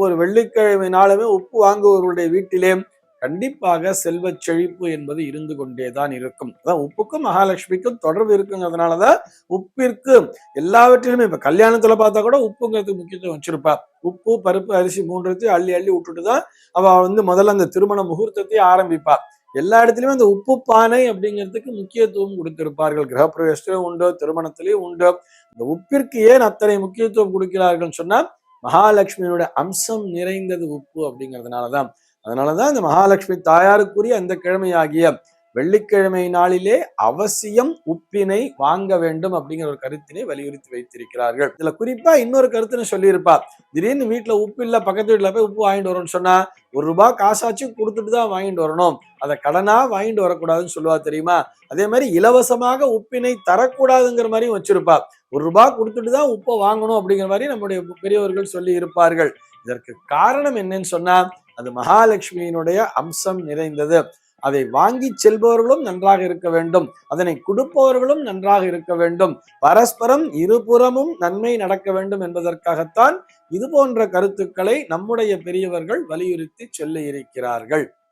ஒவ்வொரு வெள்ளிக்கிழமை நாளுமே உப்பு வாங்குபவர்களுடைய வீட்டிலே கண்டிப்பாக செல்வ செழிப்பு என்பது இருந்து கொண்டேதான் இருக்கும். அதான் உப்புக்கும் மகாலட்சுமிக்கும் தொடர்பு இருக்குங்கிறதுனாலதான் உப்பிற்கு எல்லாவற்றிலுமே இப்ப கல்யாணத்துல பார்த்தா கூட உப்புங்கிறதுக்கு முக்கியத்துவம் வச்சிருப்பா. உப்பு பருப்பு அரிசி மூன்றையும் அள்ளி அள்ளி விட்டுட்டுதான் அவ முதல்ல அந்த திருமண முகூர்த்தத்தையே ஆரம்பிப்பா. எல்லா இடத்துலயுமே அந்த உப்பு பானை அப்படிங்கிறதுக்கு முக்கியத்துவம் கொடுத்திருப்பார்கள். கிரகப்பிரவேசத்திலும் உண்டோ, திருமணத்திலேயும் உண்டோ. இந்த உப்பிற்கு ஏன் அத்தனை முக்கியத்துவம் கொடுக்கிறார்கள் சொன்னா மகாலட்சுமியோட அம்சம் நிறைந்தது உப்பு அப்படிங்கிறதுனாலதான். அதனாலதான் இந்த மகாலட்சுமி தாயாருக்குரிய அந்த கிழமையாகிய வெள்ளிக்கிழமை நாளிலே அவசியம் உப்பினை வாங்க வேண்டும் அப்படிங்கிற ஒரு கருத்தினை வலியுறுத்தி வைத்திருக்கிறார்கள். இதுல குறிப்பா இன்னொரு கருத்துன்னு சொல்லியிருப்பா. திடீர்னு வீட்டுல உப்பு இல்ல, பக்கத்து வீட்டுல போய் உப்பு வாங்கிட்டு வரணும்னு சொன்னா ₹1 காசாச்சு கொடுத்துட்டு தான் வாங்கிட்டு வரணும், அதை கடனா வாங்கிட்டு வரக்கூடாதுன்னு சொல்லுவா தெரியுமா. அதே மாதிரி இலவசமாக உப்பினை தரக்கூடாதுங்கிற மாதிரியும் வச்சிருப்பா. ₹1 கொடுத்துட்டு தான் உப்பை வாங்கணும் அப்படிங்கிற மாதிரி நம்முடைய பெரியவர்கள் சொல்லி இருப்பார்கள். இதற்கு காரணம் என்னன்னு சொன்னா அது மகாலட்சுமியினுடைய அம்சம் நிறைந்தது. அதை வாங்கி செல்பவர்களும் நன்றாக இருக்க வேண்டும், அதனை கொடுப்பவர்களும் நன்றாக இருக்க வேண்டும், பரஸ்பரம் இருபுறமும் நன்மை நடக்க வேண்டும் என்பதற்காகத்தான் இது போன்ற கருத்துக்களை நம்முடைய பெரியவர்கள் வலியுறுத்தி சொல்ல இருக்கிறார்கள்.